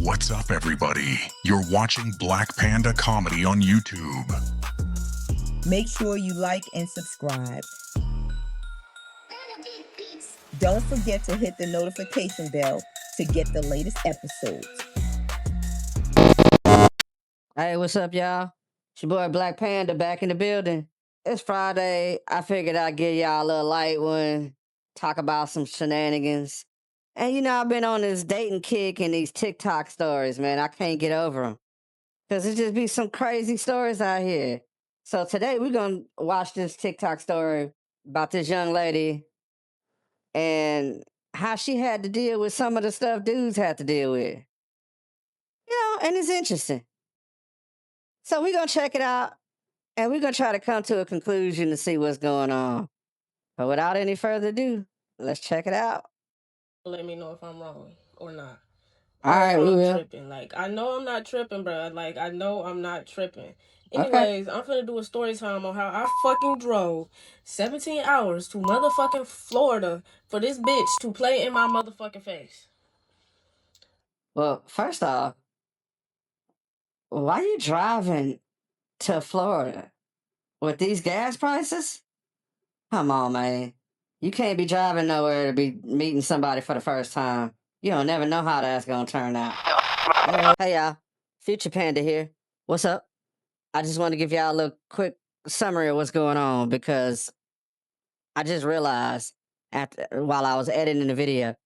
What's up, everybody? You're watching Black Panda Comedy on YouTube. Make sure you like and subscribe. Don't forget to hit the notification bell to get the latest episodes. Hey, what's up, y'all? It's your boy Black Panda back in the building. It's Friday. I figured I'd give y'all a little light one, talk about some shenanigans. And I've been on this dating kick and these TikTok stories, man. I can't get over them. Because it just be some crazy stories out here. So today we're going to watch this TikTok story about this young lady and how she had to deal with some of the stuff dudes had to deal with. And it's interesting. So we're going to check it out. And we're going to try to come to a conclusion to see what's going on. But without any further ado, let's check it out. Let me know if I'm wrong or not. All right, we I'm will. tripping. Like, I know I'm not tripping, bro. Like, I know I'm not tripping. Okay. Anyways, I'm finna do a story time on how I fucking drove 17 hours to motherfucking Florida for this bitch to play in my motherfucking face. Well, first off, why you driving to Florida with these gas prices? Come on, man. You can't be driving nowhere to be meeting somebody for the first time. You don't never know how that's going to turn out. Hey, y'all. Future Panda here. What's up? I just want to give y'all a little quick summary of what's going on because I just realized while I was editing the video,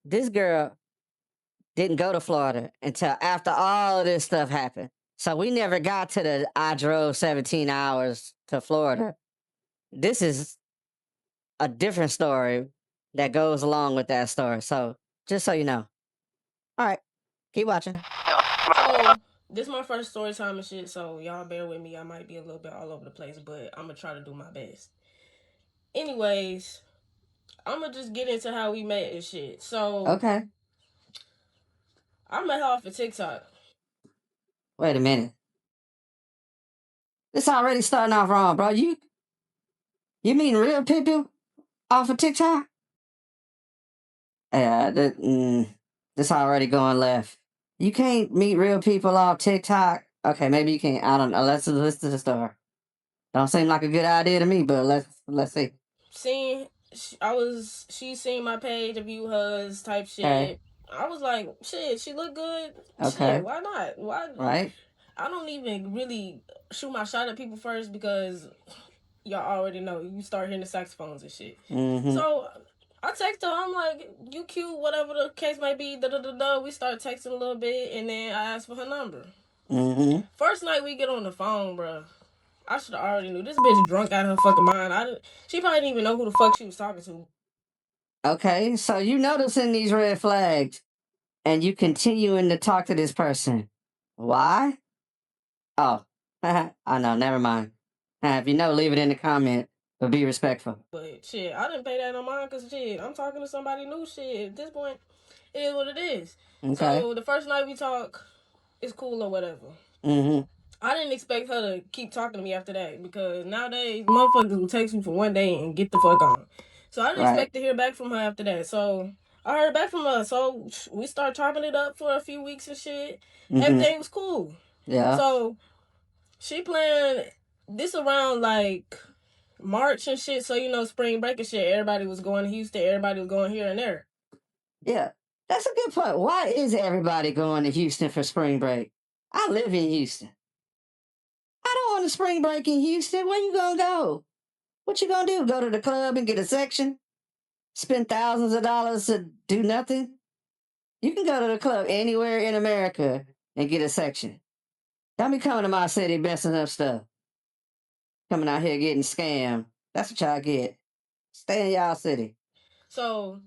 this girl didn't go to Florida until after all of this stuff happened. So we never got to the I drove 17 hours to Florida. This is a different story that goes along with that story. So just so you know. All right, keep watching. So, this is my first story time and shit, so y'all bear with me. I might be a little bit all over the place, but I'm gonna try to do my best. Anyways, I'm gonna just get into how we met and shit. So, Okay. I met her off of TikTok. Wait a minute. This already starting off wrong, bro. You mean real people off of TikTok? Yeah, this already going left. You can't meet real people off TikTok. Okay, maybe you can't. I don't know. Let's listen to the story. Don't seem like a good idea to me, but let's see. She seen my page, view hers type shit. Okay. I was like, shit, she look good. Okay. Shit, why not? Why? Right. I don't even really shoot my shot at people first because y'all already know you start hearing the saxophones and shit. Mm-hmm. So I text her. I'm like, you cute, whatever the case may be. Da da da da. We start texting a little bit, and then I asked for her number. Mm-hmm. First night we get on the phone, bro. I should have already knew this bitch drunk out of her fucking mind. She probably didn't even know who the fuck she was talking to. Okay, so you noticing these red flags, and you continuing to talk to this person. Why? Oh, I know. Never mind. If you know, leave it in the comment, but be respectful. But shit, I didn't pay that no mind because shit, I'm talking to somebody new. Shit, at this point, it is what it is. Okay. So the first night we talk, it's cool or whatever. Mm-hmm. I didn't expect her to keep talking to me after that because nowadays motherfuckers will text you for one day and get the fuck on. So I didn't expect to hear back from her after that. So I heard back from her. So we started chopping it up for a few weeks and shit. Mm-hmm. Everything was cool. Yeah. So she planned this around like March and shit. So spring break and shit. Everybody was going to Houston. Everybody was going here and there. Yeah, that's a good point. Why is everybody going to Houston for spring break? I live in Houston. I don't want a spring break in Houston. Where you gonna go? What you gonna do? Go to the club and get a section? Spend thousands of dollars to do nothing? You can go to the club anywhere in America and get a section. Don't be coming to my city messing up stuff. Coming out here getting scammed. That's what y'all get. Stay in y'all city. So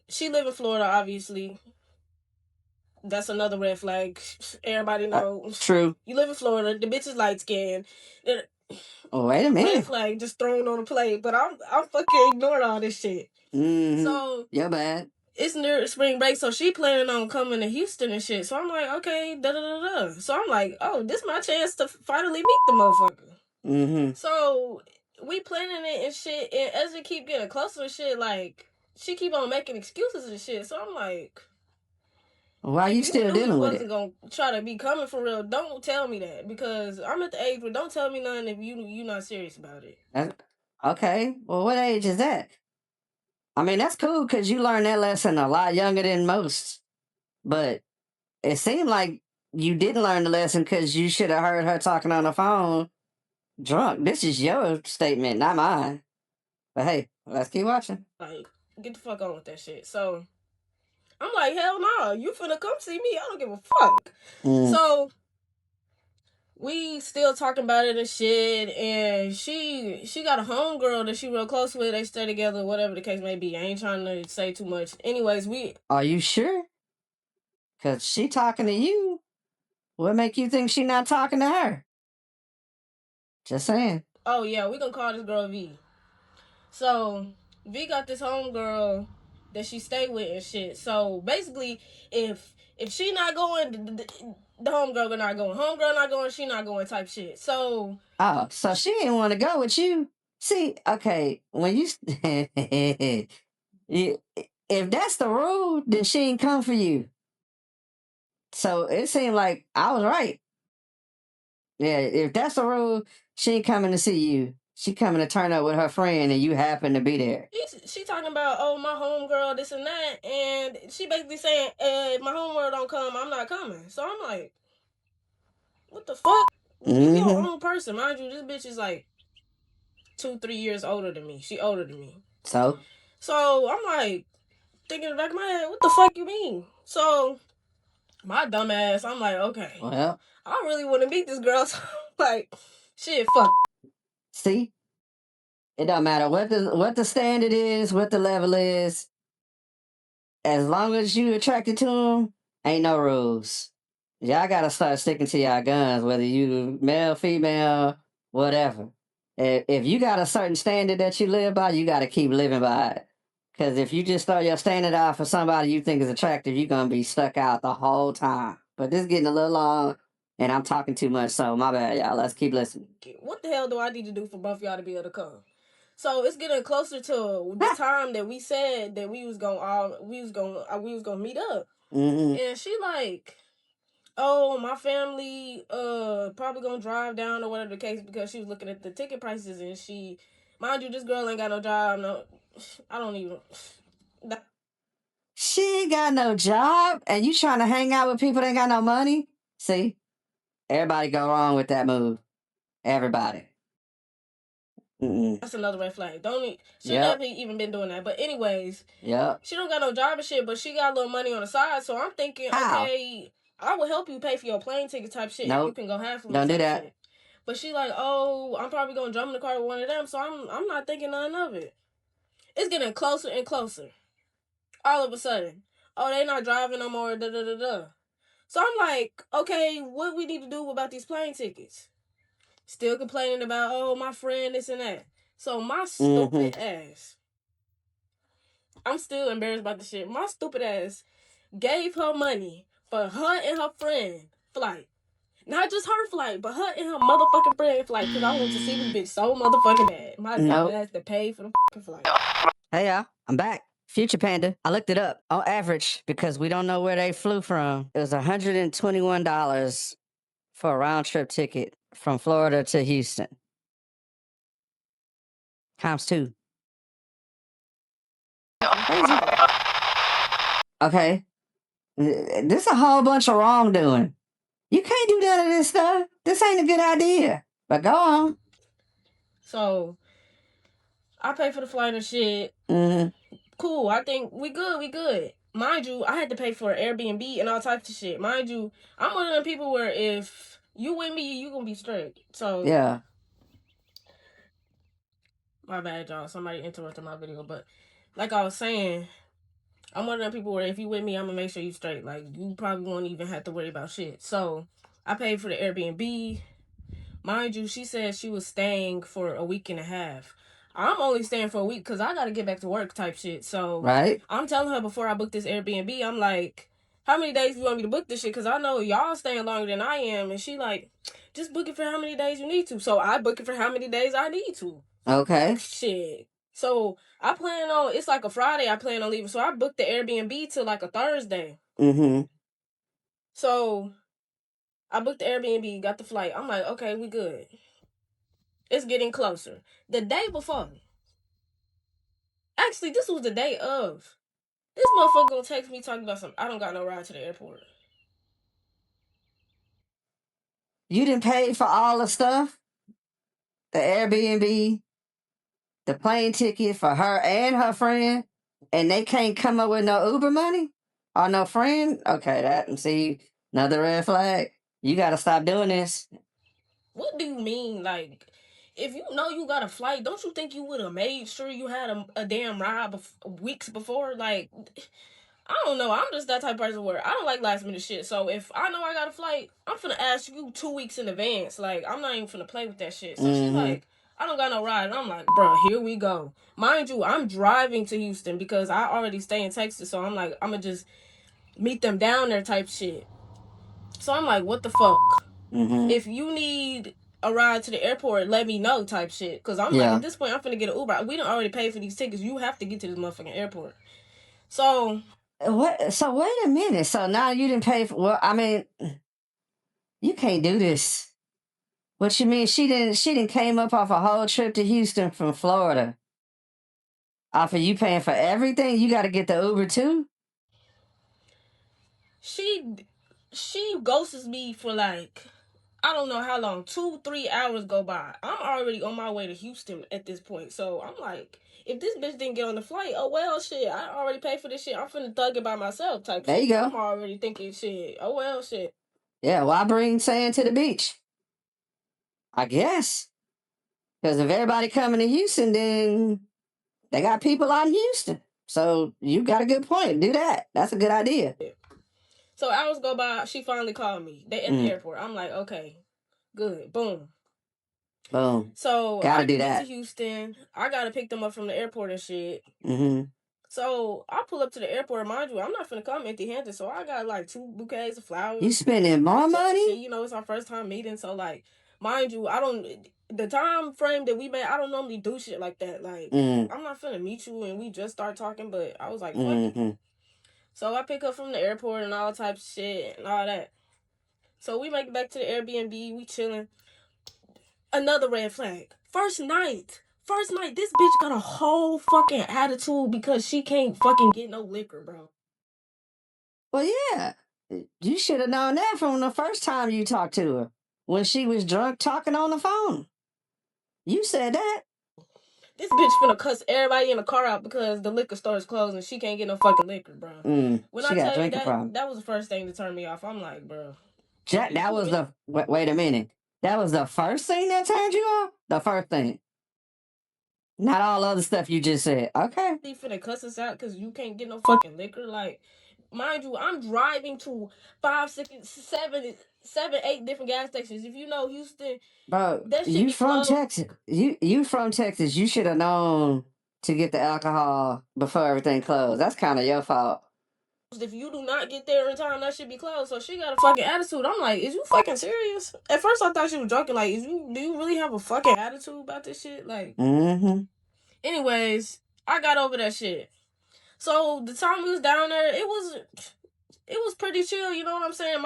she live in Florida, obviously. That's another red flag. Everybody knows. True. You live in Florida. The bitch is light skinned. Oh, wait a minute. Red flag just thrown on the plate. But I'm fucking ignoring all this shit. Mm-hmm. So you're bad. It's near spring break, so she planning on coming to Houston and shit. So I'm like, okay, da da da da. So I'm like, oh, this my chance to finally meet the motherfucker. Mm-hmm. So we planning it and shit, and as we keep getting closer and shit, like she keep on making excuses and shit. So I'm like, Why you still dealing with it? Gonna try to be coming for real. Don't tell me that, because I'm at the age where don't tell me nothing if you not serious about it. Okay. Well, what age is that? I mean, that's cool because you learned that lesson a lot younger than most. But it seemed like you didn't learn the lesson because you should have heard her talking on the phone drunk. This is your statement, not mine. But hey, let's keep watching. Like, get the fuck on with that shit. So I'm like, hell no, you finna come see me? I don't give a fuck. So we still talking about it and shit, and she got a homegirl that she real close with. They stay together, whatever the case may be. I ain't trying to say too much. Anyways, Are you sure? Cause she talking to you. What make you think she not talking to her? Just saying. Oh yeah, we gonna call this girl V. So V got this homegirl that she stay with and shit. So basically, if she not going, the homegirl not going. Homegirl not going, she not going type shit. So so she didn't want to go with you. See, okay, when you if that's the rule, then she ain't come for you. So it seemed like I was right. Yeah, if that's the rule, she ain't coming to see you. She coming to turn up with her friend, and you happen to be there. She talking about, oh, my homegirl, this and that, and she basically saying, if my homegirl don't come, I'm not coming. So I'm like, what the fuck? You your own person, mind you. This bitch is like 2-3 years older than me. She older than me. So I'm like thinking in the back of my head, what the fuck you mean? So my dumb ass, I'm like, okay, well, I really want to meet this girl. So I'm like, shit, fuck. See, it don't matter what the standard is, what the level is. As long as you attracted to them, ain't no rules. Y'all gotta start sticking to y'all guns, whether you male, female, whatever. If you got a certain standard that you live by, you gotta keep living by it. Because if you just throw your standard out for somebody you think is attractive, you're gonna be stuck out the whole time. But this is getting a little long, and I'm talking too much, so my bad, y'all. Let's keep listening. What the hell do I need to do for both y'all to be able to come? So it's getting closer to the time that we said that we was gonna meet up. And she like, oh, my family probably gonna drive down or whatever the case, because she was looking at the ticket prices, and she, mind you, this girl ain't got no job. No, I don't even. She ain't got no job, and you trying to hang out with people that ain't got no money? See, everybody go wrong with that move. Everybody. That's another red flag. She never even been doing that. But anyways, she don't got no job and shit, but she got a little money on the side. So I'm thinking, okay, I will help you pay for your plane ticket type shit. Nope. You can go half of me. Don't do that. Shit. But she like, oh, I'm probably gonna jump in the car with one of them. So I'm not thinking none of it. It's getting closer and closer. All of a sudden, oh, they not driving no more. Da da da da. So I'm like, okay, what we need to do about these plane tickets? Still complaining about, oh, my friend, this and that. So my stupid ass, I'm still embarrassed about the shit. My stupid ass gave her money for her and her friend flight. Not just her flight, but her and her motherfucking friend flight. Because I want to see this bitch so motherfucking bad. My dumb ass to pay for the fucking flight. Hey, y'all. I'm back. Future Panda. I looked it up. On average, because we don't know where they flew from, it was $121 for a round trip ticket from Florida to Houston. Times 2. Crazy. Okay. This is a whole bunch of wrongdoing. You can't do none of this stuff. This ain't a good idea. But go on. So, I pay for the flight and shit. Cool. I think we good. Mind you, I had to pay for Airbnb and all types of shit. Mind you, I'm one of them people where if you with me, you gonna be straight. So yeah. My bad, y'all. Somebody interrupted my video, but like I was saying, I'm one of them people where if you with me, I'm gonna make sure you straight. Like, you probably won't even have to worry about shit. So I paid for the Airbnb. Mind you, she said she was staying for a week and a half. I'm only staying for a week because I got to get back to work type shit. So I'm telling her before I book this Airbnb, I'm like, how many days do you want me to book this shit? Because I know y'all staying longer than I am. And she like, just book it for how many days you need to. So I book it for how many days I need to. Okay. Shit. So I plan on, it's like a Friday I plan on leaving. So I booked the Airbnb till like a Thursday. So I booked the Airbnb, got the flight. I'm like, okay, we good. It's getting closer. The day before, actually, this was the day of. This motherfucker gonna text me talking about something. I don't got no ride to the airport. You didn't pay for all the stuff? The Airbnb, the plane ticket for her and her friend, and they can't come up with no Uber money or no friend? Okay, that, see, another red flag. You gotta stop doing this. What do you mean? Like, if you know you got a flight, don't you think you would have made sure you had a damn ride weeks before? Like, I don't know. I'm just that type of person where I don't like last minute shit. So if I know I got a flight, I'm finna ask you 2 weeks in advance. Like, I'm not even finna play with that shit. So she's like, I don't got no ride. And I'm like, bro, here we go. Mind you, I'm driving to Houston because I already stay in Texas. So I'm like, I'm gonna just meet them down there type shit. So I'm like, what the fuck? If you need a ride to the airport, let me know type shit. Because I'm like, at this point, I'm finna get an Uber. We don't already pay for these tickets. You have to get to this motherfucking airport. So what? So wait a minute. So now you didn't pay for? Well, I mean, you can't do this. What you mean? She didn't came up off a whole trip to Houston from Florida. Off of you paying for everything, you got to get the Uber too. She ghosts me for like, I don't know how long. 2-3 hours go by. I'm already on my way to Houston at this point. So I'm like, if this bitch didn't get on the flight, oh well, shit. I already paid for this shit. I'm finna thug it by myself type There shit. you go. I'm already thinking shit. Oh well, shit. Yeah, why bring sand to the beach? I guess. Because if everybody coming to Houston, then they got people out in Houston. So you got a good point. Do that. That's a good idea. So hours go by. She finally called me. They at the airport. I'm like, okay, good. Boom. Boom. So Gotta I do get that. to Houston. I gotta pick them up from the airport and shit. Mm-hmm. So I pull up to the airport. Mind you, I'm not finna come empty-handed. So I got like 2 bouquets of flowers. You spending more money? Shit, you know, it's our first time meeting. So like, mind you, I don't. The time frame that we met, I don't normally do shit like that. Like, I'm not finna meet you and we just start talking. But I was like, fuck it. So I pick up from the airport and all types of shit and all that. So we make it back to the Airbnb. We chilling. Another red flag. First night, this bitch got a whole fucking attitude because she can't fucking get no liquor, bro. Well, yeah. You should have known that from the first time you talked to her. When she was drunk talking on the phone. You said that. This bitch finna cuss everybody in the car out because the liquor store is closed and she can't get no fucking liquor, bro. When she I got tell you drinking problem. that was the first thing to turn me off. I'm like, bro. That was the wait a minute. That was the first thing that turned you off? The first thing. Not all other stuff you just said. Okay. He finna cuss us out because you can't get no fucking liquor. Like, mind you, I'm driving to 5, 6, 7, 8 different gas stations. If you know Houston, bro, that shit you be from closed. Texas. You from Texas. You should have known to get the alcohol before everything closed. That's kind of your fault. If you do not get there in time, that should be closed. So she got a fucking attitude. I'm like, is you fucking serious? At first I thought she was joking. Like, do you really have a fucking attitude about this shit? Like, anyways, I got over that shit. So the time we was down there, it was pretty chill. You know what I'm saying?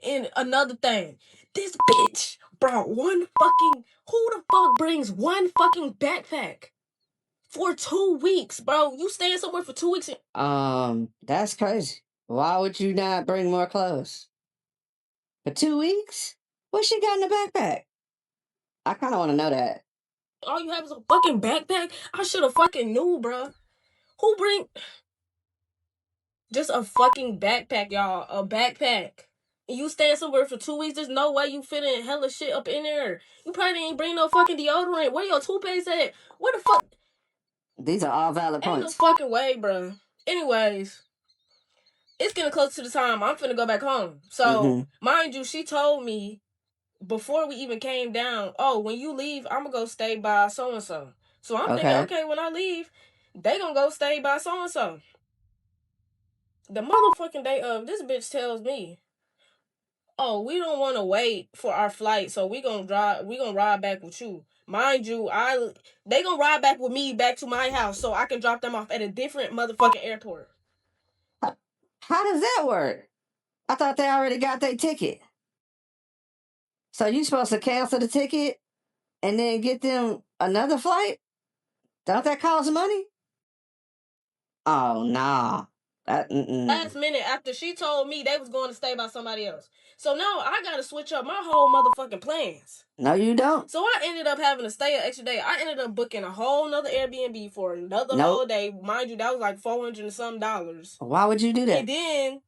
And another thing, this bitch brought one fucking. Who the fuck brings one fucking backpack for 2 weeks, bro? You staying somewhere for 2 weeks? That's crazy. Why would you not bring more clothes? For 2 weeks? What she got in the backpack? I kind of want to know that. All you have is a fucking backpack? I should have fucking knew, bro. Who bring just a fucking backpack, y'all? A backpack. And you staying somewhere for 2 weeks? There's no way you fitting hella shit up in there. You probably ain't bring no fucking deodorant. Where your toothpaste at? Where the fuck? These are all valid points. Ain't no fucking way, bro. Anyways, it's getting close to the time. I'm finna go back home. So, mind you, she told me before we even came down, oh, when you leave, I'm gonna go stay by so-and-so. So I'm thinking, okay, when I leave, they gonna go stay by so-and-so. The motherfucking day of, this bitch tells me, oh, we don't want to wait for our flight, so we gonna ride back with you. Mind you, they gonna ride back with me back to my house so I can drop them off at a different motherfucking airport. How does that work? I thought they already got their ticket. So you supposed to cancel the ticket and then get them another flight? Don't that cost money? Oh, no. Last minute after she told me they was going to stay by somebody else. So now I got to switch up my whole motherfucking plans. No, you don't. So I ended up having to stay an extra day. I ended up booking a whole nother Airbnb for another whole day. Mind you, that was like $400 and some. Why would you do that? And then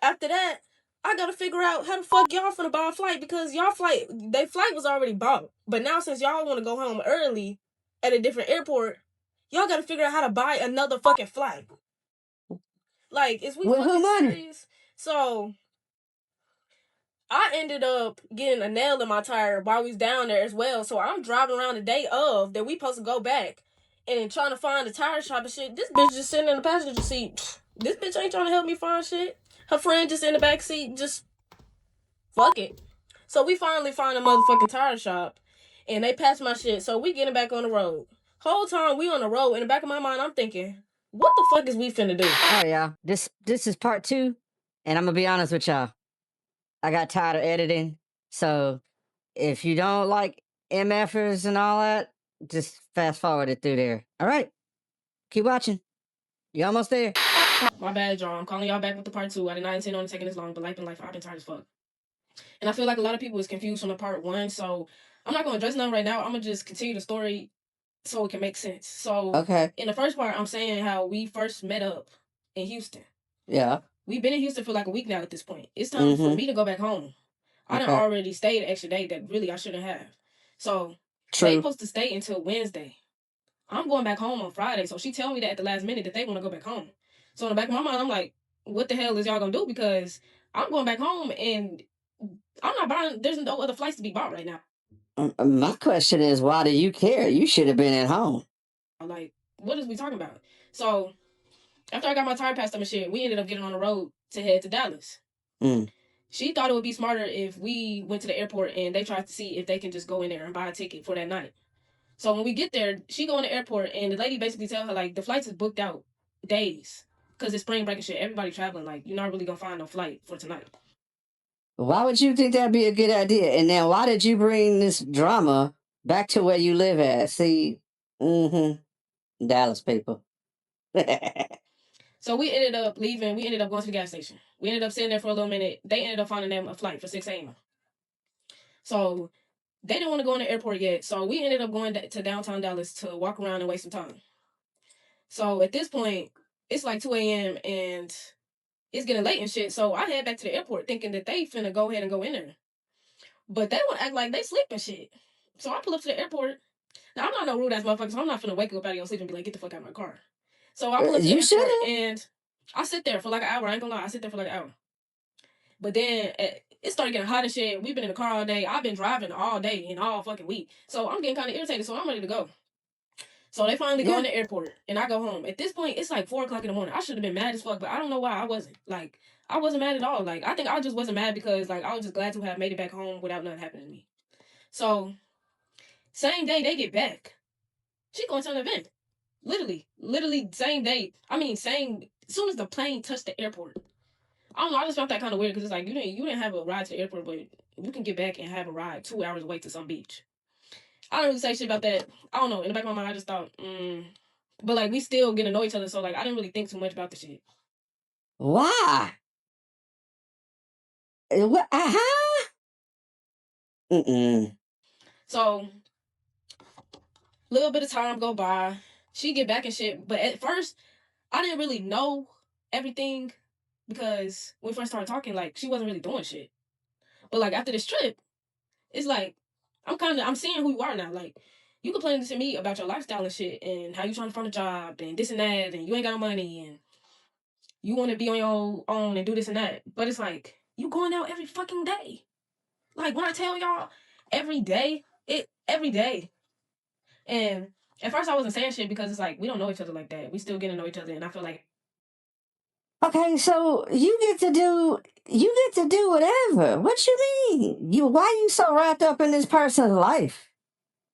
after that, I gotta figure out how the fuck y'all finna buy a flight because y'all flight was already bought. But now since y'all want to go home early at a different airport, y'all gotta figure out how to buy another fucking flight. Like, is we fucking serious? So I ended up getting a nail in my tire while we was down there as well. So I'm driving around the day of that we supposed to go back and trying to find the tire shop and shit. This bitch just sitting in the passenger seat. This bitch ain't trying to help me find shit. Her friend just in the back seat, just fuck it. So we finally find a motherfucking tire shop and they pass my shit. So we getting back on the road. Whole time we on the road, in the back of my mind, I'm thinking, what the fuck is we finna do? All right, y'all. This is part 2, and I'm gonna be honest with y'all. I got tired of editing, so if you don't like MFers and all that, just fast forward it through there. All right, keep watching. You almost there. My bad, y'all. I'm calling y'all back with the part 2. I did not intend on taking this long, but life I've been tired as fuck. And I feel like a lot of people is confused from the part 1, so I'm not gonna address none right now. I'm gonna just continue the story so it can make sense. So in the first part, I'm saying how we first met up in Houston. Yeah. We've been in Houston for like a week now at this point. It's time for me to go back home. I done already stayed an extra day that really I shouldn't have. So they supposed to stay until Wednesday. I'm going back home on Friday. So she tell me that at the last minute that they want to go back home. So in the back of my mind, I'm like, what the hell is y'all gonna do? Because I'm going back home and I'm not buying, there's no other flights to be bought right now. My question is, why do you care? You should have been at home. Like, what is we talking about? So after I got my tire passed up and shit, we ended up getting on the road to head to Dallas. She thought it would be smarter if we went to the airport and they tried to see if they can just go in there and buy a ticket for that night. So when we get there, she go in the airport and the lady basically tell her, like, the flights is booked out days because it's spring break and shit. Everybody traveling. Like, you're not really going to find no flight for tonight. Why would you think that'd be a good idea? And then why did you bring this drama back to where you live at? See, Dallas people. So we ended up leaving. We ended up going to the gas station. We ended up sitting there for a little minute. They ended up finding them a flight for 6 a.m. So they didn't want to go in the airport yet. So we ended up going to downtown Dallas to walk around and waste some time. So at this point, it's like 2 a.m. and it's getting late and shit. So I head back to the airport thinking that they finna go ahead and go in there. But they want to act like they sleep and shit. So I pull up to the airport. Now, I'm not no rude ass motherfucker, so I'm not finna wake up out of your sleep and be like, get the fuck out of my car. So I pull up to the airport and I sit there for like an hour. I ain't gonna lie, I sit there for like an hour. But then it started getting hot and shit. We've been in the car all day. I've been driving all day and all fucking week. So I'm getting kind of irritated, so I'm ready to go. So they finally go in the airport and I go home. At this point, it's like 4 o'clock in the morning. I should have been mad as fuck, but I don't know why I wasn't. Like, I wasn't mad at all. Like, I think I just wasn't mad because, like, I was just glad to have made it back home without nothing happening to me. So, same day they get back, she going to an event. Literally same day. I mean, as soon as the plane touched the airport. I don't know, I just felt that kind of weird because it's like, you didn't have a ride to the airport, but you can get back and have a ride 2 hours away to some beach. I don't really say shit about that. I don't know. In the back of my mind, I just thought, But, like, we still get to know each other, so, like, I didn't really think too much about the shit. Why? What? So, little bit of time go by. She get back and shit. But at first, I didn't really know everything because when we first started talking, like, she wasn't really doing shit. But, like, after this trip, it's like, I'm seeing who you are now. Like, you complaining to me about your lifestyle and shit and how you trying to find a job and this and that and you ain't got no money and you want to be on your own and do this and that. But it's like, you going out every fucking day. Like, when I tell y'all, every day. And at first I wasn't saying shit because it's like, we don't know each other like that. We still get to know each other. And I feel like. Okay, so you get to do whatever. What you mean? Why you so wrapped up in this person's life?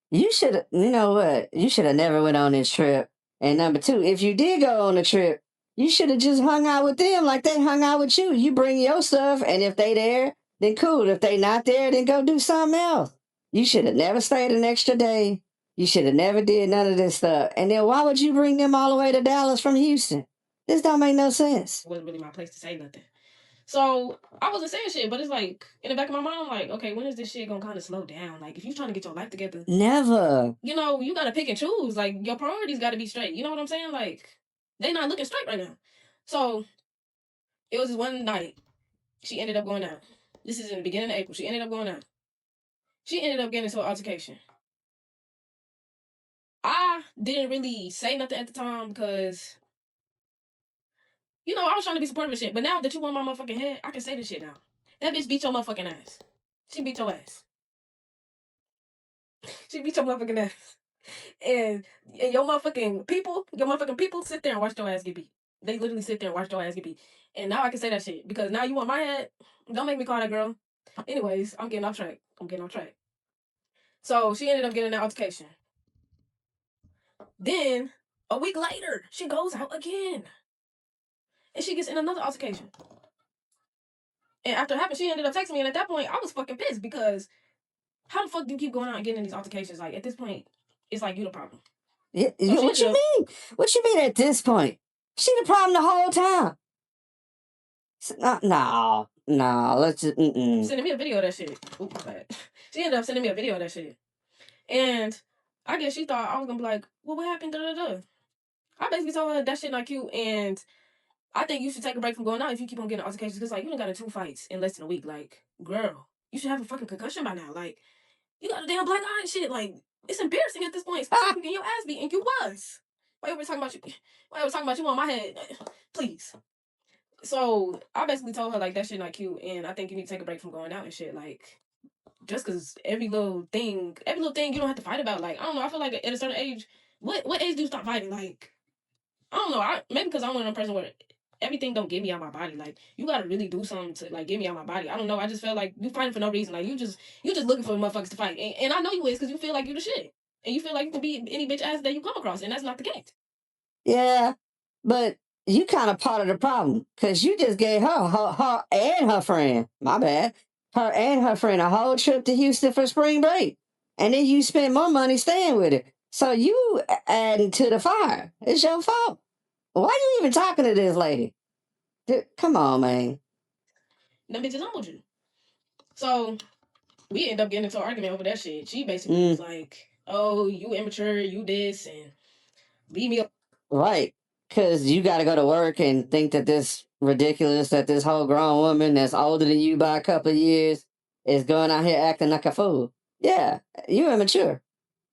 You know what? You should have never went on this trip. And number 2, if you did go on the trip, You should have just hung out with them like they hung out with you. You bring your stuff, and if they there, then cool. If they not there, then go do something else. You should have never stayed an extra day. You should have never did none of this stuff. And then why would you bring them all the way to Dallas from Houston? This don't make no sense. It wasn't really my place to say nothing. So I wasn't saying shit, but it's like in the back of my mind, I'm like, okay, when is this shit gonna kind of slow down? Like, if you're trying to get your life together, never. You know, you gotta pick and choose. Like, your priorities gotta be straight. You know what I'm saying? Like, they not looking straight right now. So it was this one night. She ended up going out. This is in the beginning of April. She ended up going out. She ended up getting into an altercation. I didn't really say nothing at the time because, you know, I was trying to be supportive of shit. But now that you want my motherfucking head, I can say this shit now. That bitch beat your motherfucking ass. She beat your ass. She beat your motherfucking ass. And your motherfucking people sit there and watch your ass get beat. They literally sit there and watch your ass get beat. And now I can say that shit because now you want my head. Don't make me call that girl. Anyways, I'm getting off track. So she ended up getting an altercation. Then a week later, she goes out again. And she gets in another altercation. And after it happened, she ended up texting me. And at that point, I was fucking pissed because how the fuck do you keep going out and getting in these altercations? Like, at this point, it's like you the problem. Yeah, so what you mean? What you mean at this point? She the problem the whole time. No. Let's just. Sending me a video of that shit. Ooh, my bad. She ended up sending me a video of that shit. And I guess she thought I was gonna be like, well, what happened? I basically told her that shit not cute, and I think you should take a break from going out if you keep on getting altercations. Because, like, you done got in 2 fights in less than a week. Like, girl, you should have a fucking concussion by now. Like, you got a damn black eye and shit. Like, it's embarrassing at this point. Especially getting your ass beat, and you was. Why you talking about you? Why you talking about you on my head? Please. So I basically told her like that shit not cute, and I think you need to take a break from going out and shit. Like, just because every little thing you don't have to fight about. Like, I don't know. I feel like at a certain age, what age do you stop fighting? Like, I don't know. Maybe because I'm one of them person where everything don't get me out my body. Like, you gotta really do something to like get me out my body. I don't know. I just felt like you fighting for no reason. Like, you just looking for motherfuckers to fight, and I know you is because you feel like you the shit, and you feel like you can beat any bitch ass that you come across, and that's not the case. Yeah, but you kind of part of the problem because you just gave her and her friend, my bad, her and her friend a whole trip to Houston for spring break. And then you spent more money staying with her. So you adding to the fire. It's your fault. Why you even talking to this lady? Come on, man. Them bitches humbled you. So we end up getting into an argument over that shit. She basically was like, oh, you immature, you this, and leave me up. Right. Because you got to go to work and think that this ridiculous, that this whole grown woman that's older than you by a couple of years is going out here acting like a fool. Yeah, you immature.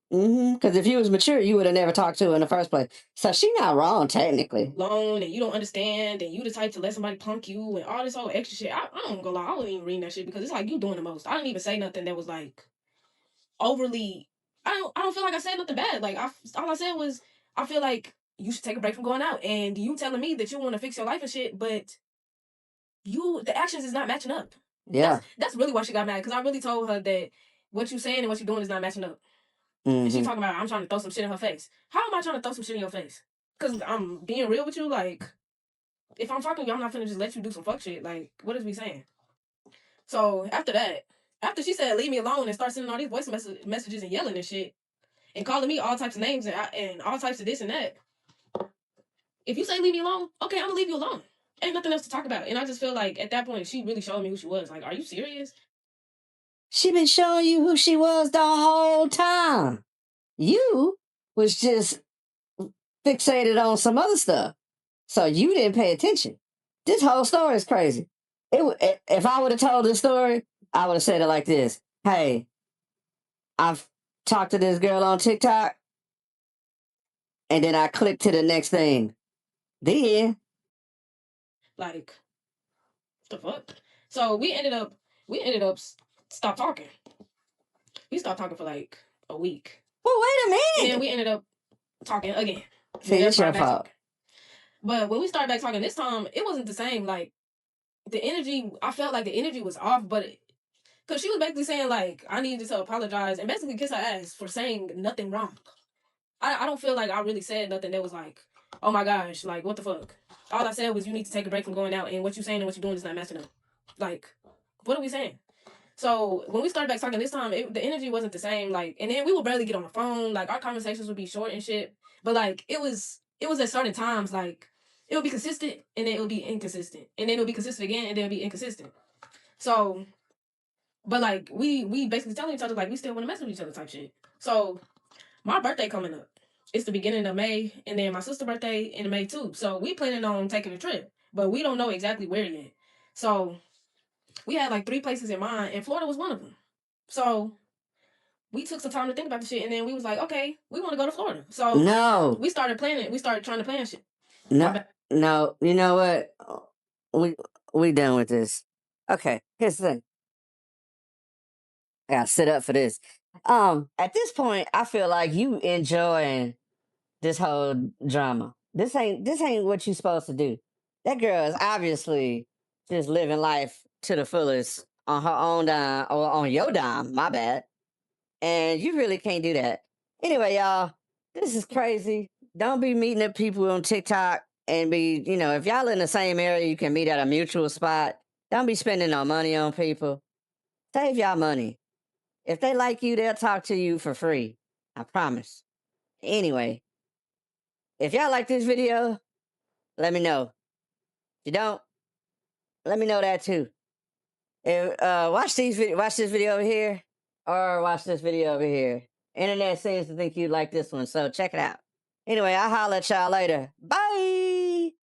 Because if you was mature, you would have never talked to her in the first place. So she not wrong, technically. Alone, and you don't understand, and you the type to let somebody punk you, and all this whole extra shit. I don't gonna lie, I wouldn't even read that shit because it's like you doing the most. I didn't even say nothing that was like overly. I don't feel like I said nothing bad. Like all I said was I feel like you should take a break from going out, and you telling me that you want to fix your life and shit, but the actions is not matching up. Yeah, that's really why she got mad because I really told her that what you saying and what you doing is not matching up. And she talking about I'm trying to throw some shit in her face. How am I trying to throw some shit in your face? Because I'm being real with you. Like, if I'm talking to you, I'm not finna just let you do some fuck shit. Like, what is we saying? So after that, after she said leave me alone and start sending all these voice messages and yelling and shit and calling me all types of names and all types of this and that. If you say leave me alone, okay, I'm gonna leave you alone. Ain't nothing else to talk about. And I just feel like at that point she really showed me who she was. Like, are you serious? She been showing you who she was the whole time. You was just fixated on some other stuff. So you didn't pay attention. This whole story is crazy. If I would have told this story, I would have said it like this. Hey, I've talked to this girl on TikTok, and then I clicked to the next thing. Then, like, the fuck? So we ended up stop talking. We stopped talking for like a week. Well, wait a minute. And then we ended up talking again. See, it's your fault. But when we started back talking this time, it wasn't the same. Like, the energy, I felt like the energy was off, but because she was basically saying, like, I needed to apologize and basically kiss her ass for saying nothing wrong. I don't feel like I really said nothing that was like, oh my gosh, like, what the fuck? All I said was you need to take a break from going out, and what you're saying and what you're doing is not matching up. Like, what are we saying? So when we started back talking this time, the energy wasn't the same. Like, and then we would barely get on the phone. Like, our conversations would be short and shit. But like, it was at certain times, like, it would be consistent and then it would be inconsistent, and then it would be consistent again and then it would be inconsistent. So, but like, we basically telling each other like we still want to mess with each other type shit. So my birthday coming up. It's the beginning of May, and then my sister's birthday in May too. So we planning on taking a trip, but we don't know exactly where yet. So we had like 3 places in mind, and Florida was one of them. So we took some time to think about the shit, and then we was like, okay, we want to go to Florida. So No, we started planning. We started trying to plan shit. no, no. You know what? We done with this. Okay, here's the thing. I gotta sit up for this. At this point, I feel like you enjoying this whole drama. This ain't what you supposed to do. That girl is obviously just living life to the fullest on her own dime or on your dime, my bad. And you really can't do that. Anyway, y'all, this is crazy. Don't be meeting up people on TikTok and be, if y'all in the same area, you can meet at a mutual spot. Don't be spending no money on people. Save y'all money. If they like you, they'll talk to you for free. I promise. Anyway, if y'all like this video, let me know. If you don't, let me know that too. And watch this video over here, or watch this video over here. Internet seems to think you'd like this one, so check it out. Anyway, I'll holler at y'all later. Bye.